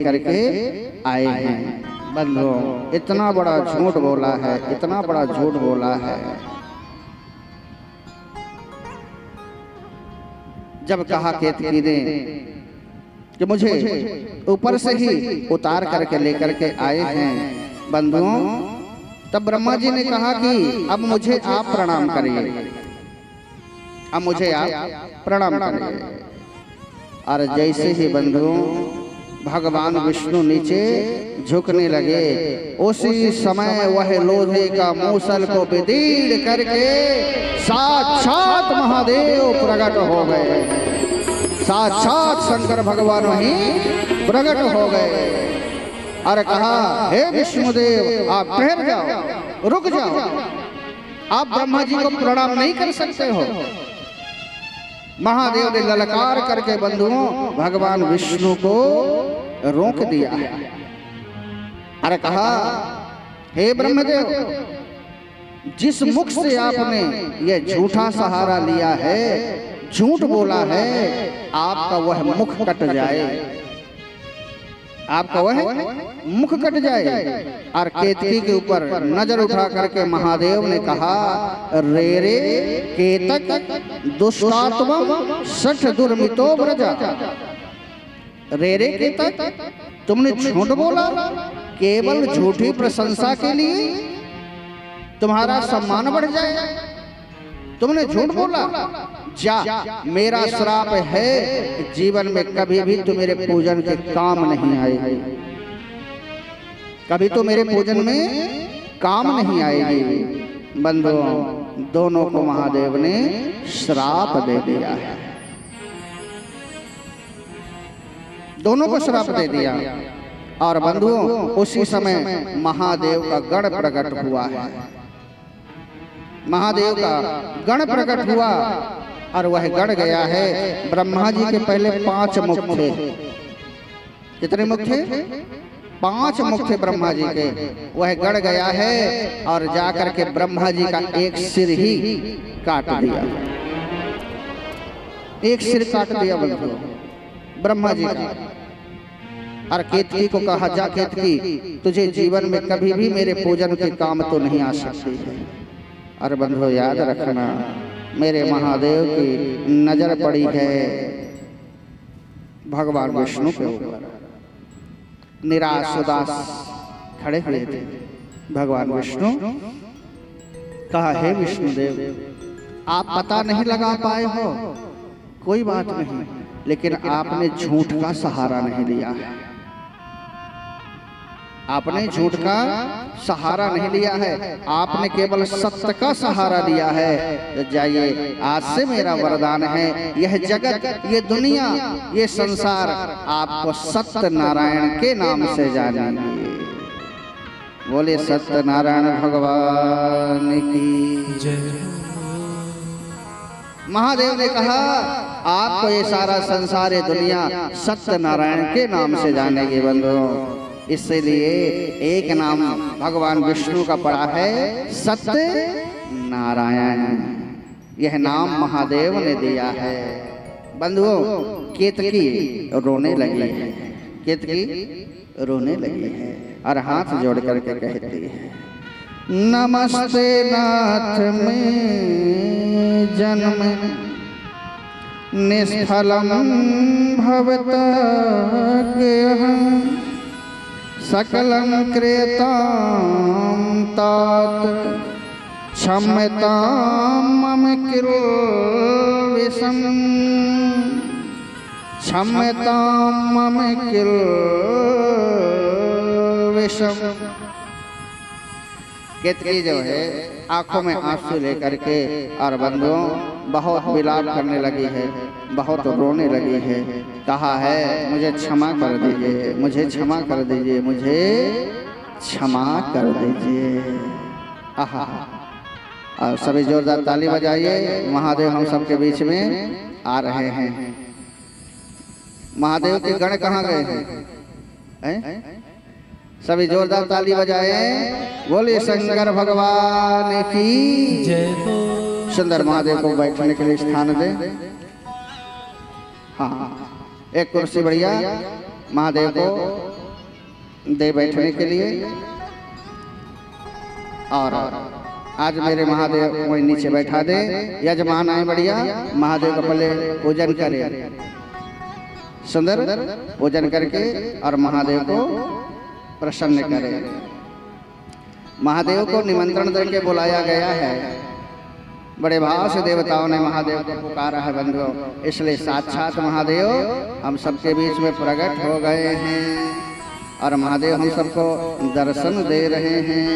करके आए हैं। बंधुओं, इतना बड़ा झूठ बोला है, इतना बड़ा झूठ बोला है। जब कहा केतकी ने कि मुझे ऊपर से ही उतार करके लेकर के आए हैं बंधुओं, तब ब्रह्मा जी ने कहा कि अब मुझे आप प्रणाम करिए, अब मुझे आप प्रणाम करिए। और जैसे ही बंधुओं भगवान विष्णु नीचे झुकने लगे, उसी समय वह लोहे का मूसल को विदीर्ण करके साक्षात महादेव प्रकट हो गए। साक्षात शंकर भगवान ही प्रकट हो गए और कहा, हे विष्णुदेव आप ठहर जाओ, रुक जाओ, आप ब्रह्मा जी को प्रणाम नहीं कर सकते हो। महादेव ने ललकार करके बंधुओं भगवान विष्णु को रोक दिया और कहा, हे ब्रह्मदेव, जिस मुख से आपने यह झूठा सहारा लिया है, झूठ बोला है, आपका वह मुख कट जाए, आपका वह मुख कट जाए। और केतकी के ऊपर नजर उठा करके महादेव ने कहा, रे रे केतक दुष्टात्मा सठ दुर्मितो व्रजा। रे रे केतक, तुमने झूठ बोला, केवल झूठी प्रशंसा के लिए तुम्हारा सम्मान बढ़ जाए, तुमने झूठ बोला। जा, मेरा श्राप है, जीवन में कभी भी तू मेरे पूजन के काम नहीं आएगी, कभी तो मेरे पूजन में काम नहीं आएगी। बंधुओं, दोनों को महादेव ने श्राप दे दिया है, दोनों को श्राप दे दिया। और बंधुओं उसी समय महादेव का गण प्रकट हुआ है, महादेव का गण प्रकट हुआ और वह गण गया है। ब्रह्मा जी के पहले 5 मुख थे। कितने मुख थे? 5 मुख थे ब्रह्मा जी के। वह गण गया है और जाकर के ब्रह्मा जी का एक सिर ही काट दिया, एक सिर काट दिया बंधु ब्रह्मा जी का। और केतकी को कहा, जा केतकी, तुझे जीवन में कभी भी मेरे पूजन के काम तो नहीं आ सकती है। और बंधु याद रखना, मेरे महादेव की नजर पड़ी है भगवान विष्णु के ऊपर। निराश उदास खड़े हुए थे भगवान विष्णु। कहा, हे विष्णुदेव, आप पता नहीं लगा पाए हो, कोई बात नहीं, लेकिन आपने झूठ का सहारा नहीं लिया, आपने झूठ का सहारा नहीं लिया है, आपने केवल सत्य का सहारा लिया है। तो जाइए, आज से मेरा वरदान है, यह जगत, ये दुनिया, ये संसार आपको सत्य नारायण के नाम से जानेंगे। बोले सत्य नारायण भगवान की जय। महादेव ने कहा, आपको ये सारा संसार, ये दुनिया सत्य नारायण के नाम से जानेगी बंधुओं। इसलिए एक नाम भगवान विष्णु का पड़ा है, सत्य नारायण। यह नाम महादेव ने दिया है। बंधुओं, केतकी रोने लगी है, केतकी रोने लगी है और हाथ जोड़ करके कहती है, नमस्ते नाथ में जन्म निष्फलम भवता गेहं सकलं क्रेतां तात क्षम्यतां मम किल्बिषं क्षम्यतां मम किल्बिषं। केतकी जो है आंखों में आंसू लेकर के और बंधुओं बहुत विलाप करने लगी है, बहुत रोने लगी है। कहा है, मुझे क्षमा कर दीजिए, मुझे क्षमा कर दीजिए, मुझे क्षमा कर दीजिए। आहा, और सभी जोरदार ताली बजाइए। महादेव हम सबके बीच में आ रहे हैं। महादेव के गण कहाँ गए हैं? सभी जोरदार ताली बजाए। बोले शंकर भगवान की जय। सुंदर महादेव को बैठने के लिए स्थान दे। हाँ, एक कुर्सी बढ़िया महादेव को दे बैठने के लिए। और आज मेरे महादेव वही नीचे बैठा दे। यजमान आए बढ़िया, महादेव का पहले पूजन करे, सुंदर पूजन करके और महादेव को प्रसन्न करे। महादेव को निमंत्रण करके बुलाया गया है। बड़े भाव से देवताओं ने महादेव को पुकारा है बंधुओं, इसलिए साक्षात महादेव हम सबके बीच में प्रकट हो गए हैं और महादेव हम सबको दर्शन दे रहे हैं।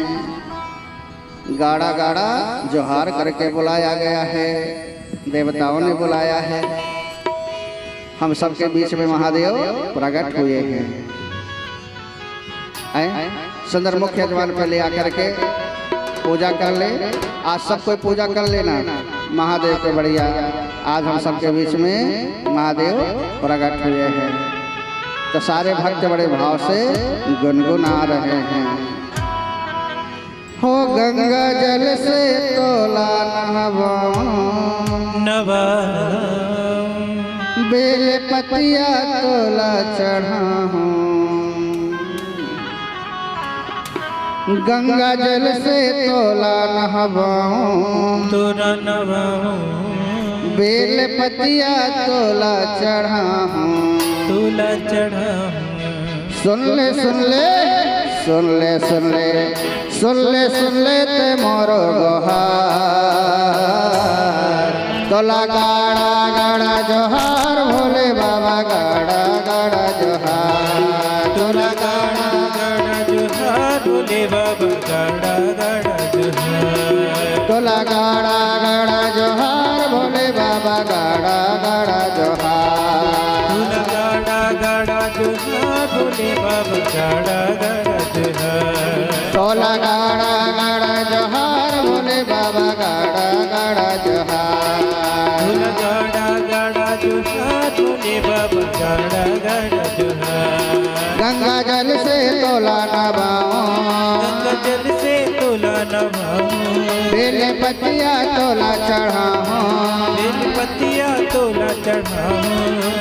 गाड़ा गाड़ा जोहार करके बुलाया गया है, देवताओं ने बुलाया है। हम सबके बीच में महादेव प्रकट हुए हैं। सुंदर मुख्य यजमान पर ले आकर के पूजा कर ले। आज सब कोई पूजा कर लेना महादेव के बढ़िया। आज हम सबके बीच में महादेव प्रकट हुए हैं, तो सारे भक्त बड़े भाव से गुनगुना रहे हैं। हो गंगा जल से तोला नवा, बेल पतिया तोला चढ़ा हूँ। गंगा जल से तोला नहवाऊं, तोरा नवाऊं। बेल पतिया तोला चढ़ा हूँ, तोला चढ़ा। सुन ले सुन ले सुन ले सुन ले सुन ले सुन ले ते मोरो गोहार। तोला गाड़ा गाड़ा जोहार भोले बाबा, गाड़ा गाड़ा जोहार। तोला गाड़ा गाड़ा जोहार भोले बाबा, गाड़ा गाड़ा जोहार। तोला गाड़ा गाड़ा जोहार भोले बाबा, गाड़ा गाड़ा जोहार। तोला गाड़ा गाड़ा जोहार भोले बाबा, गाड़ा गाड़ा जोहार। तोला गाड़ा गाड़ा जोहार भोले बाबा, गाड़ा गाड़ा जोहार। तोला गाड़ा गाड़ा जोहार भोले बाबा, गाड़ा गाड़ा जोहार। गंगा जल से तोला नवाऊं, गंगा जल से तोला नवाऊं। बेल पतिया तोला चढ़ाऊं, बेल पतिया तोला चढ़ाऊं।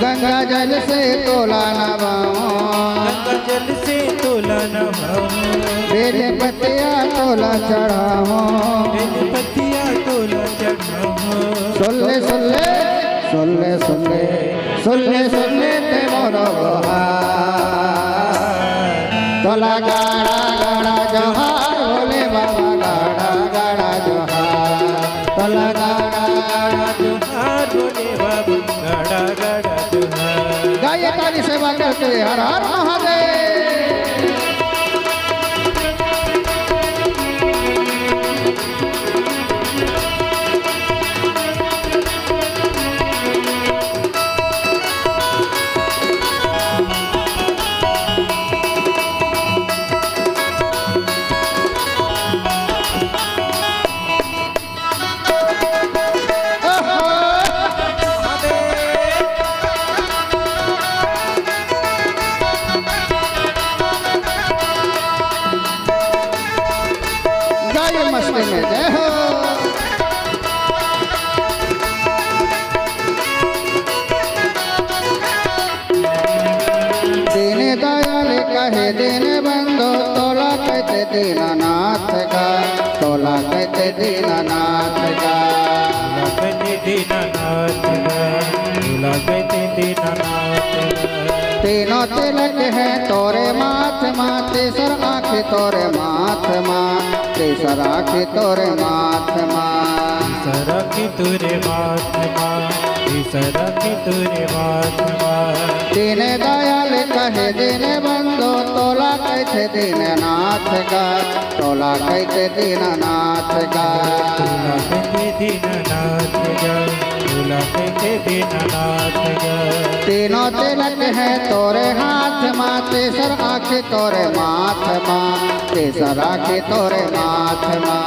गंगा जल से तोला नवाऊं, गंगा जल से तोला नवाऊं। बेल पतिया तोला चढ़ाऊं। बेल पतिया तोला चढ़ाऊं। सुन ले सुन ले सुन ले सुन ले सुन ले सुन ले ते मोरो गोहार। तोला गाड़ा गाड़ा जोहार भोले बाबा, गाड़ा गाड़ा जोहार। तोला गाड़ा गाड़ा जोहार भोले बाबा, गाड़ा गाड़ा जोहार। गाइए ताली सेवा करते हर हर महादेव। मस्ती में जय हो। दीने दयाल कहे दीने बंधो, तोला कहते दीनानाथ का, तोला कहते दीनानाथ का। तोला कहते दीनानाथ का, तोला कहते दीनानाथ का। तीनों तिलक है तोरे माथ माँ, तीसर आँख तोरे माथ माँ, तीसर आँख तोरे माथ माँ। तीसरा की तोरे माथ माँ, तीसरा की तोरे माथ माँ। दीने दयाल कहे दीने बंधो, तोला कहते दीननाथ का, तोला कहते दीननाथ का। तोला कहते दीननाथ का, तोला कहते दीननाथ का। तीनों तिलक है तोरे हाथ माँ, तीसर आँख तोरे माथ माँ, तीसर आँख तोरे माथ माँ।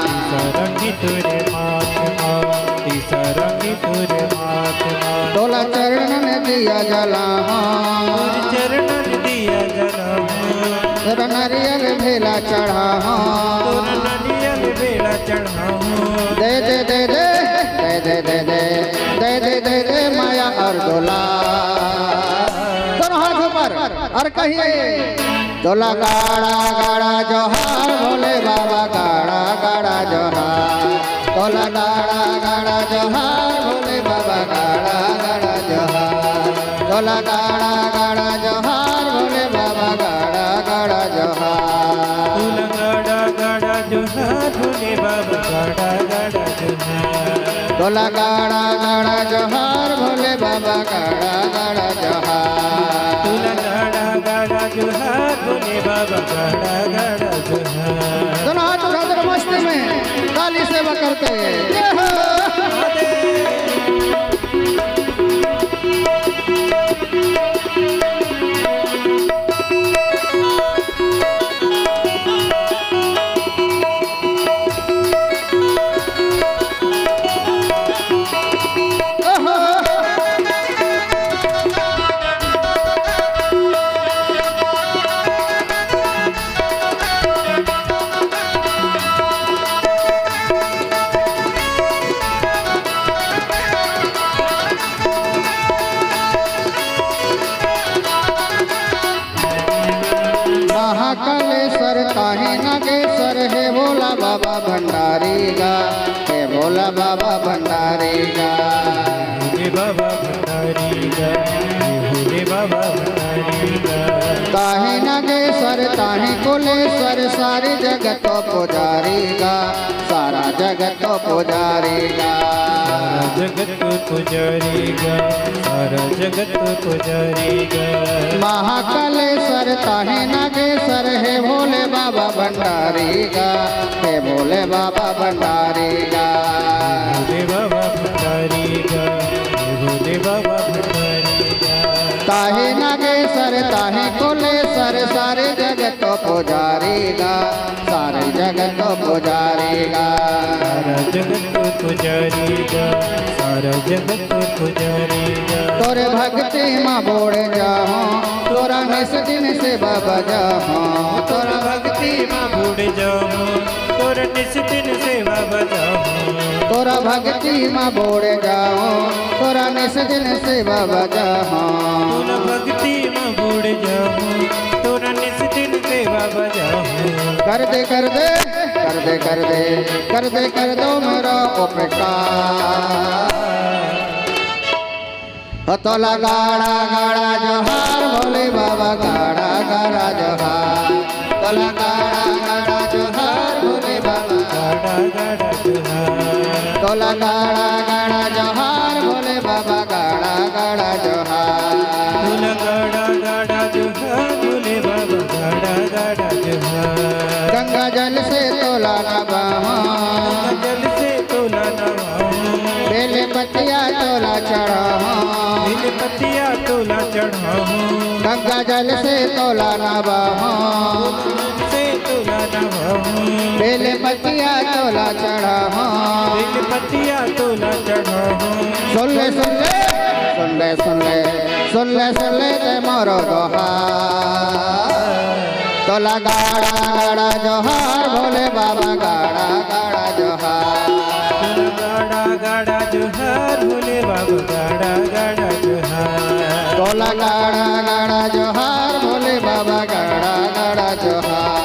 तीसरा की तोरे माथ माँ, तीसरा की तोरे माथ माँ। तोला चरणन दिया जला तोर चरणन दिया जला। तोर नरियल भेला चढ़ा तोर नरियल बेला चढ़ाऊं। दे दे दे दे दे दे दे दे दे दे दे दे माया और डोला। दोनों हाथ ऊपर और कहिए तोला गाड़ा गाड़ा जोहार भोले बाबा गाड़ा गाड़ा जोहार तोला गाड़ा गाड़ा जोहार भोले बाबा गाड़ा गाड़ा जोहार तोला गाड़ा गाड़ा जोहार भोले बाबा गाड़ा गाड़ा जोहार तोला गाड़ा गाड़ा जोहार भोले बाबा गाड़ा गाड़ा जोहार तोला गाड़ा गाड़ा जोहार भोले बाबा गाड़ा गाड़ा जोहार तोला गाड़ा गाड़ा जोहार भोले बाबा गाड़ा गाड़ा जोहार दोनों हाथ उठाकर मस्ती में काली सेवा करते हैं महाकालेश्वर काहे नागेश्वर हे भोला बाबा भंडारी गा हे भोला बाबा भंडारी गा भोले बाबा भंडारी गा भोले बाबा भंडारी गा काहे नागेश्वर काहे कुलेश्वर सारी जगत तो पुजारी गा सारा जगत तो पुजारी गा जगत पुजारी गा सारा जगत पुजारी गा महाकालेश्वर काहे नागेश्वर हे भोले बाबा भंडारी गा हे भोले बाबा भंडारी गा भोले बाबा भंडारी गा भोले बाबा भंडारी गा ताहे नागेश्वर ताहे कुलेश्वर सारे जगत तो पुजारी गा सारे जगत तो पुजारी गा सारा जगत पुजारी गा सारा जगत पुजारी गा तोरे भक्ति माँ बोड़ जाहो तोरा निस दिन से बाबा जाहो तोरा भक्ति माँ भूल जाओ तोरा निस दिन सेवा बजाओ तोरा भक्ति माँ बोड़ जाओ तोरा निस दिन से बाबा जाहो तोरा भक्ति माँ भूल जाओ तोरा निस दिन सेवा बजाओ कर दे कर दे कर दे कर दे कर दे कर दो मेरा उपकार तोला गाड़ा गाड़ा जोहार भोले बाबा गाड़ा गाड़ा जोहार तोला गाड़ा गाड़ा जोहार भोले बाबा गाड़ा गाड़ा जोहार तोला गाड़ा गाड़ा जोहार भोले बाबा गाड़ा गाड़ा जोहार तोला गाड़ा गाड़ा जोहार भोले बाबा गाड़ा गाड़ा जोहार गंगा जल से तोला नबाहो जल से तोला नवाओ बेले पतिया तोला चढ़ाहो दिल पतिया तोला चढ़ाओ गंगा जल से तोला नबाहो से तोला नवाओ बेले पतिया तोला चढ़ाहो दिल पतिया तोला चढ़ाओ सुन ले सुन ले सुन ले सुन ले सुन ले सुन ले ते मोरो दोहार तोला गाड़ा गाड़ा जोहार भोले बाबा गाड़ा गाड़ा जोहार गाड़ा गाड़ा जोहार भोले बाबा गाड़ा गाड़ा जोहार तोला गाड़ा गाड़ा जोहार भोले बाबा गाड़ा गाड़ा जोहार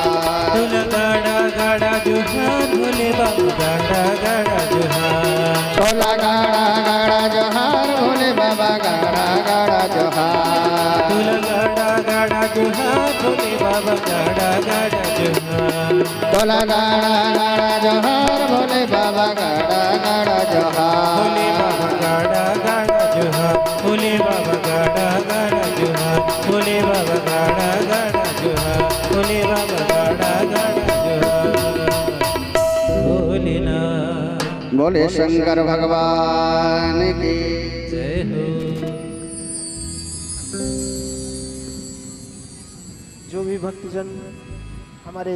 तोला गाड़ा गाड़ा जोहार भोले बाबा गाड़ा गाड़ा जोहार तोला गाड़ा गाड़ा जोहार भोले बाबा गाड़ा गाड़ा जोहार तोला गाड़ा गाड़ा जोहार भोले बाबा गाड़ा गाड़ा जोहार तोला गाड़ा गाड़ा जोहार भोले बाबा गाड़ा गाड़ा जोहार भोले बाबा गाड़ा गाड़ा जोहार भोले बाबा गाड़ा गाड़ा जोहार भोले बाबा गाड़ा गाड़ा जोहार भोले बाबा गाड़ा गाड़ा जोहार भोलेनाथ बोले शंकर भगवान की जय हो। जो भी भक्तजन हमारे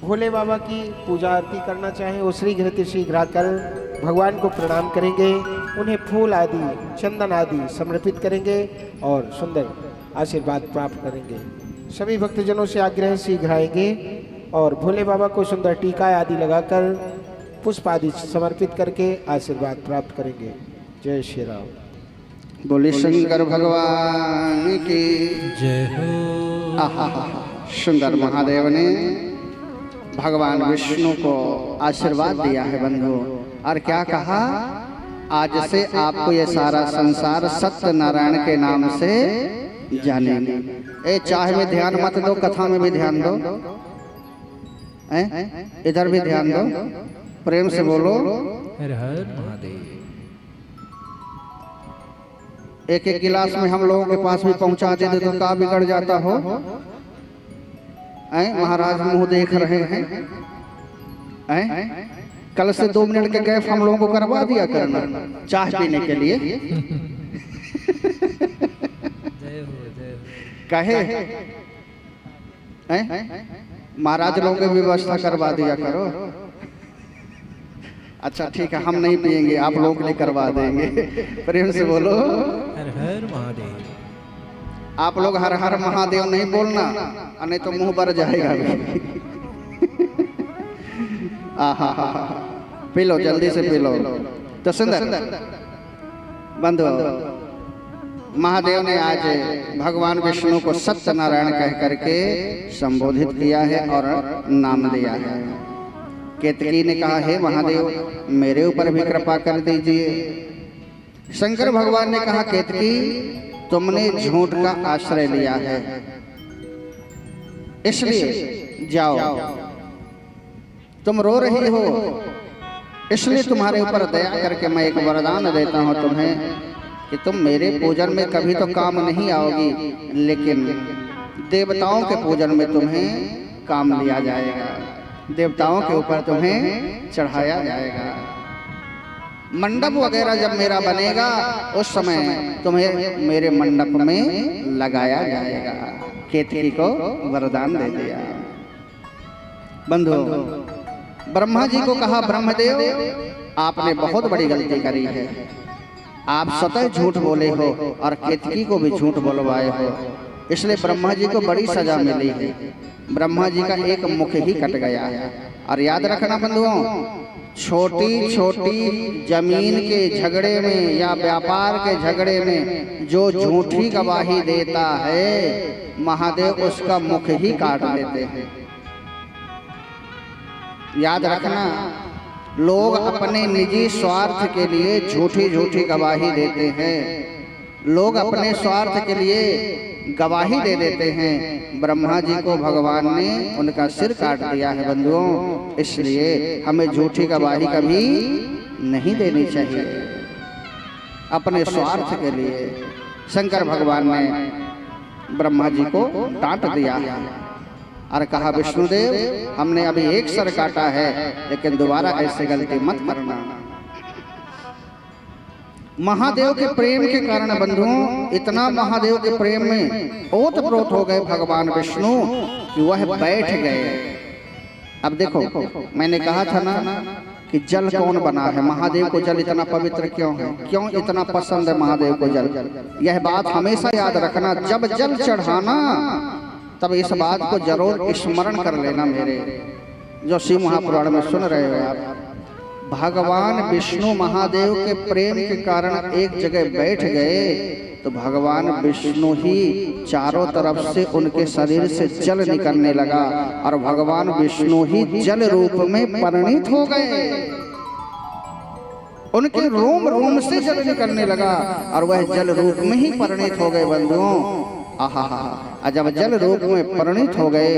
भोले बाबा की पूजा आरती करना चाहें वो शीघ्र शीघ्र आकर भगवान को प्रणाम करेंगे, उन्हें फूल आदि चंदन आदि समर्पित करेंगे और सुंदर आशीर्वाद प्राप्त करेंगे। सभी भक्तजनों से आग्रह शीघ्र आएंगे और भोले बाबा को सुंदर टीका आदि लगाकर पुष्प आदि समर्पित करके आशीर्वाद प्राप्त करेंगे। जय श्री राम। बोले शंकर भगवान की जय हो। आहा सुंदर महादेव ने भगवान विष्णु को आशीर्वाद दिया है बंधु। और क्या कहा, आज से आपको ये सारा संसार सत्यनारायण के नाम से जानेंगे। ए चाहे में ध्यान मत दो, कथा में भी ध्यान दो, इधर भी ध्यान दो, प्रेम से बोलो हर हर महादेव। एक एक गिलास में हम लोगों के पास भी पहुंचा देते तो क्या बिगड़ जाता हो। महाराज मुंह देख रहे हैं, कल से 2 मिनट के गैप हम लोगों को करवा दिया करना चाय पीने के लिए। कहे महाराज लोगों की व्यवस्था करवा दिया करो। अच्छा ठीक है, हम नहीं पिएंगे, आप लोगों के लिए करवा देंगे। प्रेम से बोलो हर हर महादेव। आप लोग हर हर महादेव नहीं बोलना, नहीं तो मुंह भर जाएगा। आहा, पी लो, जल्दी से पी लो। तो सुंदर बंधु, महादेव ने आज भगवान विष्णु को सत्यनारायण कह करके संबोधित किया है और नाम दिया है। केतकी ने कहा, हे महादेव मेरे ऊपर भी कृपा कर दीजिए। शंकर भगवान ने कहा, केतकी तुमने झूठ का आश्रय लिया है, इसलिए जाओ, तुम रो रही हो, इसलिए तुम्हारे ऊपर दया करके मैं एक वरदान देता हूं तुम्हें कि तुम मेरे पूजन में कभी तो काम नहीं आओगी, लेकिन देवताओं के पूजन में तुम्हें काम लिया जाएगा, देवताओं के ऊपर तुम्हें चढ़ाया जाएगा। मंडप वगैरह जब मेरा बनेगा उस समय तुम्हें मेरे मंडप में लगाया जाएगा। केतकी को वरदान दे दिया। बंधु, ब्रह्मा जी को कहा, ब्रह्मदेव आपने बहुत बड़ी गलती करी है, आप स्वतः झूठ बोले हो और केतकी को भी झूठ बोलवाए हो, इसलिए ब्रह्मा जी को बड़ी सजा मिली है। ब्रह्मा जी का एक मुख ही कट गया है। और याद रखना बंधुओं, छोटी छोटी जमीन के झगड़े में या व्यापार के झगड़े में जो झूठी गवाही देता है, महादेव उसका मुख ही काट देते हैं। याद रखना, लोग अपने निजी स्वार्थ के लिए झूठी झूठी गवाही देते हैं, लोग अपने स्वार्थ के लिए गवाही दे देते हैं। ब्रह्मा जी को भगवान ने उनका सिर काट दिया है बंधुओं, इसलिए हमें झूठी गवाही कभी नहीं देनी चाहिए अपने स्वार्थ के लिए। शंकर भगवान ने ब्रह्मा जी को डांट दिया है और कहा, विष्णुदेव हमने अभी एक सर काटा है, लेकिन दोबारा ऐसे गलती मत करना। महादेव के प्रेम के कारण बंधुओं, इतना महादेव के प्रेम में ओतप्रोत हो गए भगवान विष्णु कि वह बैठ गए। अब देखो, मैंने कहा था ना कि जल कौन बना है, महादेव को जल इतना पवित्र क्यों है, क्यों इतना पसंद है महादेव को जल। यह बात हमेशा याद रखना, जब जल चढ़ाना तब इस बात को जरूर स्मरण कर लेना। मेरे जो शिव महापुराण में सुन रहे हो आप, भगवान विष्णु महादेव के प्रेम के कारण एक जगह बैठ गए तो भगवान विष्णु ही चारों तरफ से उनके शरीर से जल निकलने लगा और भगवान विष्णु ही जल रूप में परिणित हो गए। उनके रोम रोम से जल निकलने लगा और वह जल रूप में ही परिणित हो गए बंधुओं। आहा, जब जल रूप में परिणित हो गए,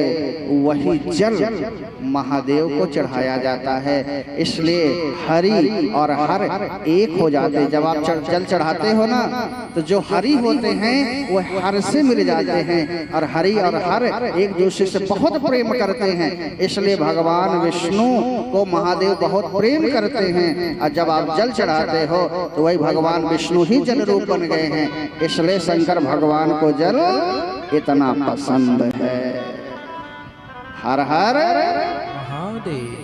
वही जल महादेव को चढ़ाया जाता है। इसलिए हरि और हर एक हो जाते। जब आप जल चढ़ाते हो ना, तो जो हरि होते हैं वो हर से मिल जाते हैं और हरि और हर एक दूसरे से बहुत प्रेम करते हैं। इसलिए भगवान विष्णु को महादेव बहुत प्रेम करते हैं और जब आप जल चढ़ाते हो तो वही भगवान विष्णु ही जल रूप बन गए हैं। इसलिए शंकर भगवान को जल इतना पसंद है। हर हर महादेव।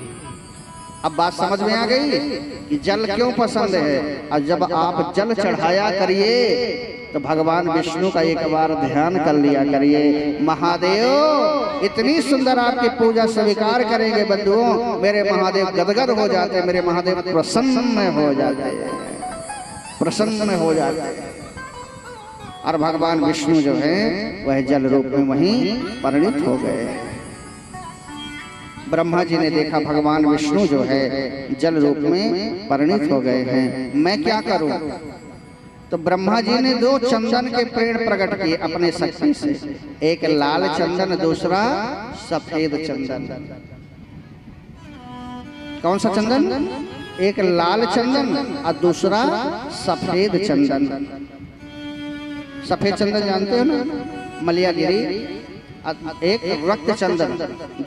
अब बात समझ में आ गई कि जल क्यों पसंद है। और जब आप जल चढ़ाया करिए तो भगवान विष्णु का एक बार ध्यान कर लिया करिए। महादेव इतनी सुंदर आपकी पूजा स्वीकार करेंगे बंधुओं, मेरे महादेव गदगद हो जाते, मेरे महादेव प्रसन्न हो जाते, प्रसन्न हो जाते। और भगवान विष्णु जो है वह जल रूप में वहीं परिणित हो गए। ब्रह्मा जी ने देखा भगवान विष्णु जो है जल रूप में परिणित हो गए हैं, मैं क्या करूं? तो ब्रह्मा जी ने दो चंदन के पेड़ प्रकट किए अपने शक्ति से, एक लाल चंदन, दूसरा सफेद चंदन। कौन सा चंदन? एक लाल चंदन और दूसरा सफेद चंदन। सफेद चंदन जानते हो ना, मलियागिरी। एक रक्त चंदन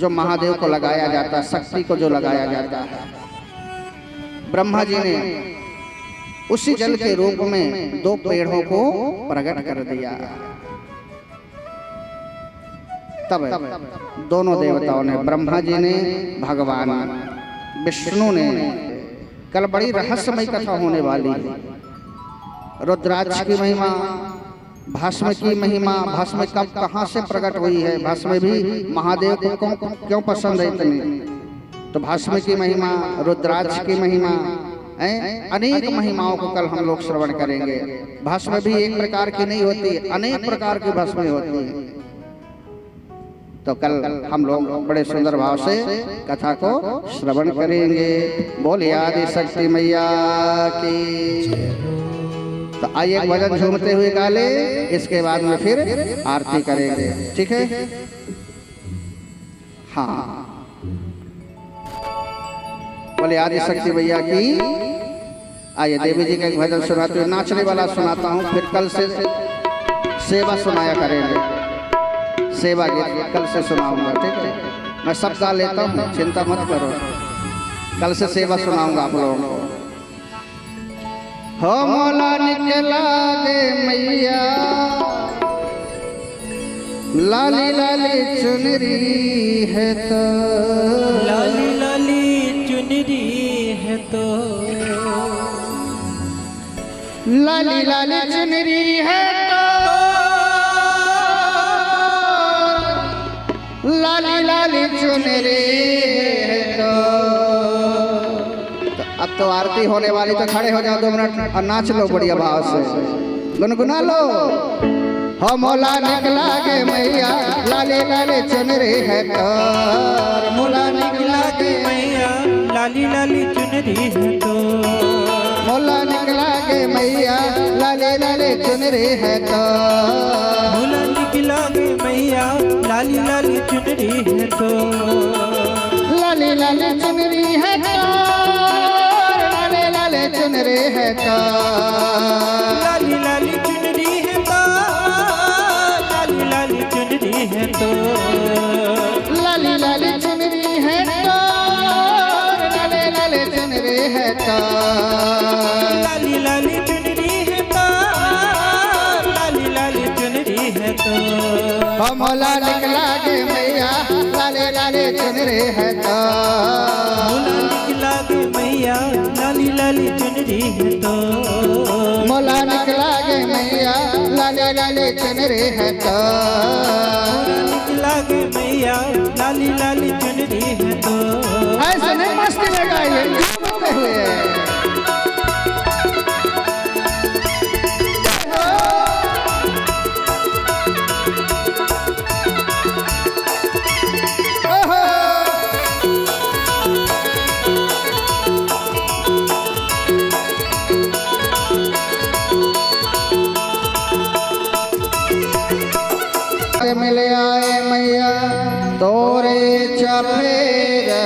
जो महादेव को लगाया जाता है, शक्ति को जो लगाया जाता है। ब्रह्मा जी ने उसी जल के रूप में दो पेड़ों को प्रकट कर दिया। तब दोनों देवताओं ने, ब्रह्मा जी ने, भगवान विष्णु ने, कल बड़ी रहस्यमय कथा होने वाली है। रुद्राक्ष की महिमा, भस्म की महिमा, भस्म कब कहाँ से प्रकट हुई है, भस्म भी महादेव को क्यों पसंद है इतनी, तो भस्म की महिमा, रुद्राक्ष की महिमा, अनेक महिमाओं को कल हम लोग श्रवण करेंगे। भस्म भी एक प्रकार की नहीं होती, अनेक प्रकार की भस्में होती है। तो कल हम लोग बड़े सुंदर भाव से कथा को श्रवण करेंगे। बोलिए आदि शक्ति मैया की। तो आइए एक भजन झूमते हुए गा ले, इसके बाद में फिर आरती करेंगे, ठीक है? हाँ, बोले आदि शक्ति मैया की। आइए देवी जी का एक भजन सुनाते हुए, नाचने वाला सुनाता हूँ, फिर कल से सेवा सुनाया करेंगे। सेवा गीत कल से सुनाऊंगा, ठीक है? मैं सब गा लेता हूँ, चिंता मत करो, कल से सेवा सुनाऊंगा आप लोगों को। हो मोला निकला गे मैया, लाली लाली चुनरी है तो, लाली लाली चुनरी है तो, लाली लाली चुनरी है तो, लाली लाली चुनरी है तो। अब तो आरती होने वाली, तो खड़े हो जाओ 2 मिनट और नाच लो बढ़िया भाव से, गुनगुना लो। हो मोला निकला के मैया, लाले लाले चुनरी है तो, मोला निकला के मैया, लाली लाली चुनरी है तो, मोला निकला के मैया, लाले लाले चुनरी है तो, मोला निकला के मैया, लाली लाली चुनरी है तो, लाली लाली चुनरी है तो, लाले लाले चुनरी है तो, लाली लाली चुनरी है तो, लाली लाली चुनरी है तो, लाली लाली चुनरी है तो, लाले लाले चुनरी है तो, लाली लाली चुनरी है तो, लाली लाली चुनरी है तो। हो मोला निकला के मैया, लाले लाले चुनरी है तो, मोला निकला के मैया, लाली लाली चुनरी है तो, मोला निकला के मैया, लाले लाले चुनरी है तो, मोला निकला के मैया, लाली लाली चुनरी है तो। ऐसे नहीं मस्ती लगाइए, झूमते हुए। मिले आए मैया तोरे चपेरा,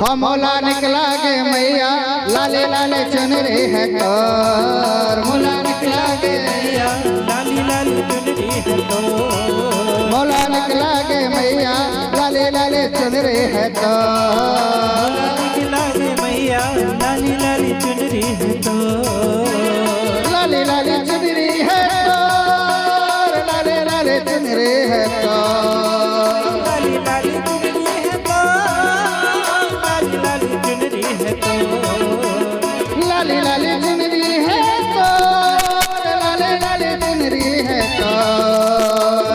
हो मोला निकला के मैया, लाले लाले चुनरी है तो, मोला निकला के मैया, लाली लाली चुनरी है तो, मोला निकला के मैया, लाले लाले चुनरी है तो, मोला निकला के मैया, लाली लाली चुनरी है तो, लाले लाले चुनरी है तो, लाले लाले चुनरी है तो, लाली लाली चुनरी है तो, लाली लाली चुनरी है तो, लाली लाली चुनरी है तो, लाले लाले चुनरी है तो,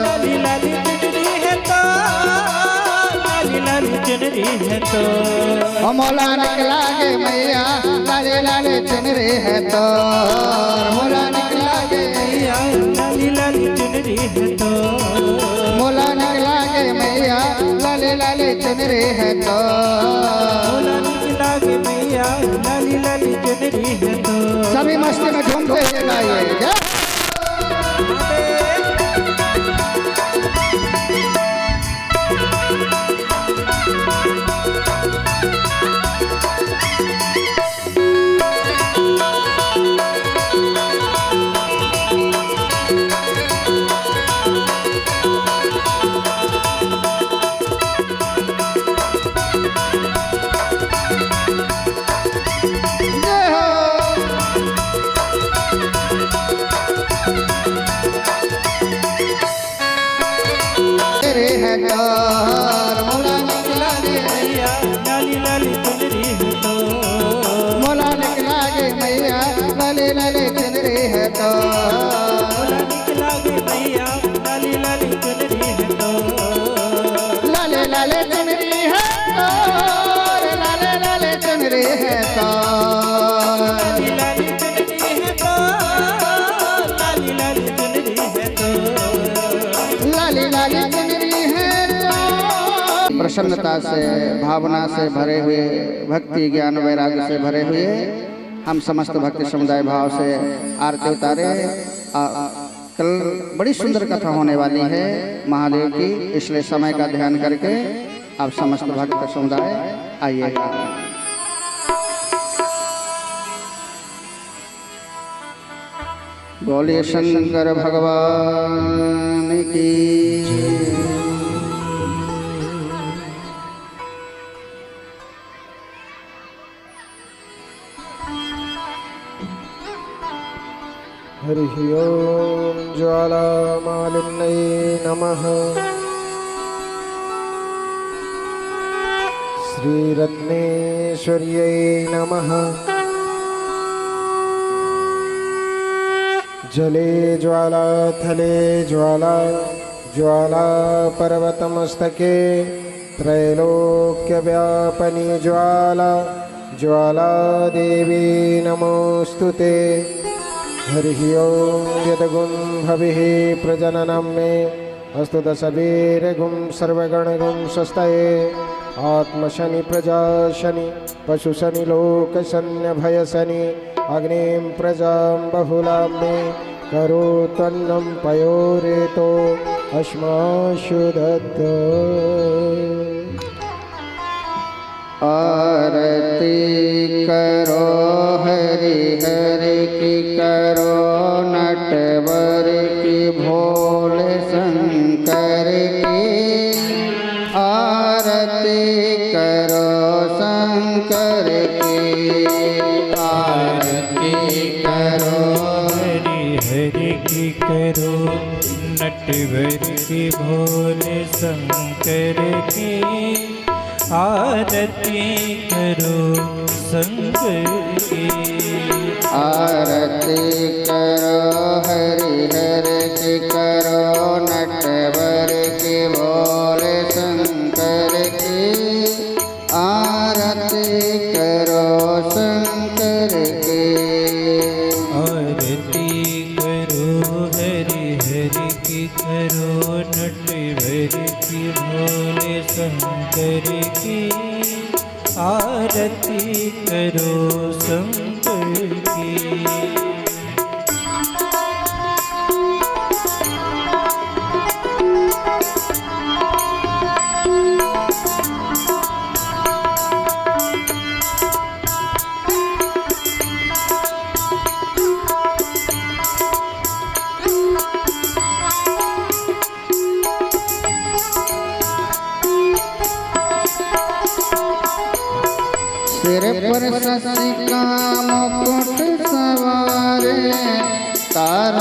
लाली लाली चुनरी है तो, लाली लाली चुनरी है तो, तो ओ मौला निकला गे मैया लाले लाले चुनरी है तो मौला निकला गे मैया लाली लाली चुनरी है तो मौला निकला गे मैया लाले लाले चुनरी है तो मौला निकला गे मैया लाली लाली चुनरी है तो सभी मस्ती में झूमते हुए गाइए। मौला निकला गे मैया लाली लाली चुनरी है तो मौला निकला गे मैया लाले लाले चुनरी है तो मौला निकला गे मैया लाली लाली चुनरी है तो लाले लाले चुनरी है तो लाले लाले चुनरी है तो लाली लाली चुनरी है तो लाली लाली चुनरी है तो लाली लाली चुनरी है तो प्रसन्नता से भावना से भरे हुए भक्ति ज्ञान वैराग्य से भरे हुए हम समस्त भक्ति समुदाय भाव से आरती उतारे। कल बड़ी सुंदर कथा होने वाली है महादेव की, इसलिए समय का ध्यान करके आप समस्त भक्त समुदाय आइएगा। बोलिए शंकर भगवान की। हरिः ओम ज्वालामालिन्यै नमः। श्रीरत्नेश्वर्यै नमः। जले ज्वाला थले ज्वाला ज्वाला पर्वतमस्तके त्रैलोक्यव्यापनी ज्वाला ज्वाला देवी नमोस्तुते। हरिः ओम यद्गुं भविः प्रजननं मे अस्तु दशवीरगुं सर्वगणगुं स्वस्तये आत्मशनि प्रजाशनि पशुशनि लोकशन्यभयशनि अग्निं प्रजां बहुलां मे करोत्वन्नं पयोरेतो अस्माशु दत्त। आरती करो हरि हरि की करो नटवर की भोले शंकर की आरती करो शंकर की आरती करो हरि हरि की करो नटवर की भोले शंकर की आरती करो शंकर की आरती करो हरि हरि की करो नटवर की भोले शंकर की आरती करो शंकर की आरती करो हरि हरि की करो नटवर की भोले शंकर की आरती करो शंकर की। सिर पर शशि का मुकुट सवारे तारा